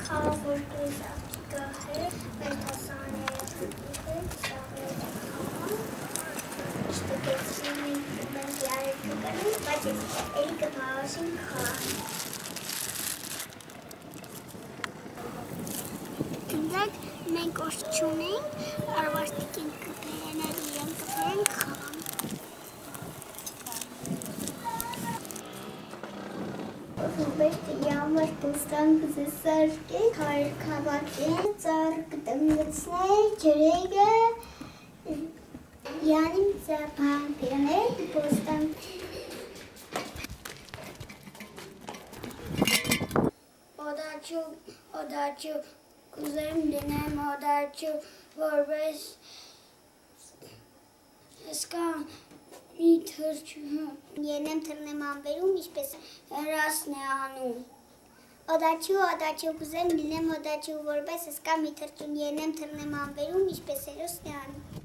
Խաղավոր դույսակիգահեր, մենթասաները խտիվեր, սաղերը խաղան, շտկեցին մենք յարեր կգանին, բայց ես էլի կպահասին խաղ։ Գնդակ մենք ոս չունենք, արվաստիկին կպերենել իրեն կպերենք խաղան։ Բեշտի համար պոստան կզեսարկեք, հայր կավակեն, ծար կտմգցներ, ջրեգը, յանիմ ծապան պիրներ, պոստան։ Օդաչու, կուզեմ լինեմ օդաչու, որպես սկան մի թրջում, ենեմ թրնեմ անվերում, ինչպես հրասն է անում։ Օդաչու, կուզեմ լինեմ օդաչու, որպես սկա մի թրջում, ենեմ թրնեմ անվերում, ինչպես հրասն է անում։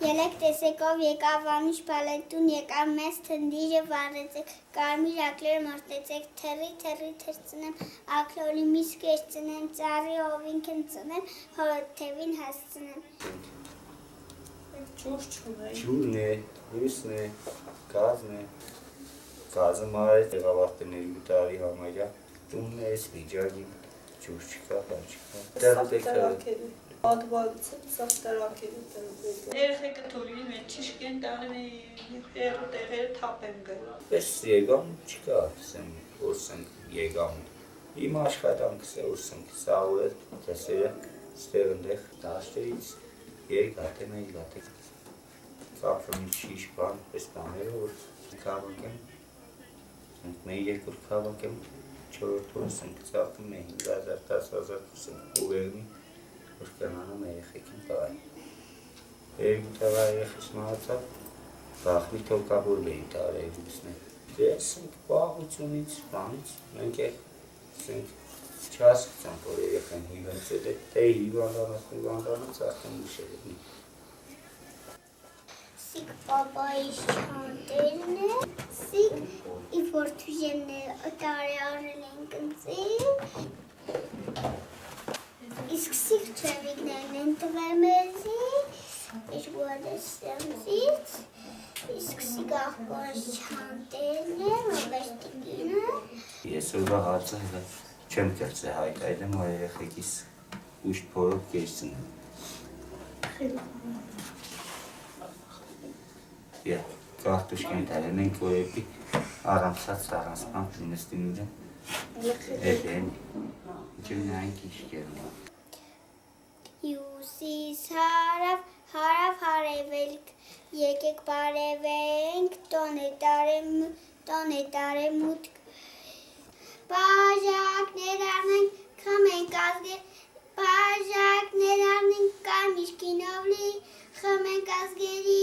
Ելեք տեսեկով եկավ անուշ բալենտուն, եկավ մեզ թնդիրը վարեցեք, կարմիր ակլեր մարտեցեք, թերի թրծնեմ, ակլորի միս կեշծնեմ, ծարի հովինքն ծնեմ, հոթևին հասծնեմ։ Ջուրն է, լույսն է, գազն է, գազը մարեց, եղավարտների տարի համարյա, տունն է, սվիջագին, ջուր չկա, բար չկա։ Ադվալից է սաղ տարակելու տրվեգը։ Երեխեկը թորին մեջ չիշկեն տաղնի հերու տեղերը թապ եմ գել։ Պես եկամ չկա, որսենք եկամ։ Իմ աշխատանքս է որսենք սաղուր է, տեսերը ստեղ ընդեղ դաշտերից երկատ եմ էգատ է։ Կապրում շիշ բան, պես բաները որ կավակ եմ, մեր երկուր կավակ եմ, չորորդ որսենք ծաղկում է 5,000, 10,000 ուղերնի որ կյանանում երեխեքին տղայ։ Երկու տղա երեխիս մահացավ, բախմի թոկավոր բեին տար երկուսներ։ Ես ենք բաղությունից, բանից, մենք չասկցանք, որ երեխեն հիվանց է, թե հիվանդանաց արդեն ուշել է։ Սիկ պապայիս չանտերն է, սիկ իվորդուժենն է տարի արել են կնցել, իսկ սիկ չևիկներն են տվել մեզի, իշխուադեսյամզից, իսկ սիկ աղբորս չանտերն է, մոբեշտիկինը։ Ես որվա հացը չեմ կրծե հայտ այդեմ, որ երեխեկիս ուշտ փորով կերցն եմ։ Կաղտուշկեն տարեն ենք, որ էպի առամսած առանցման նստին ուրեն, էդ են, իջում նայնք իշկերն են։ Հյուսիս հարևելք, եկեք բարևենք, տոն է տարեմուտք, բաժակներ առնենք, խմենք ազգեր, բաժակներ առնենք, կարմիր կինով լի, խմենք ազգերի,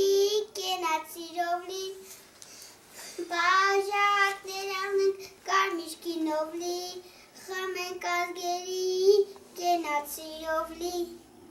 կենաց սիրով լի, բաժակներ առնենք, կարմիր կինով լի, խմենք ազգերի, կենաց սիրով լի։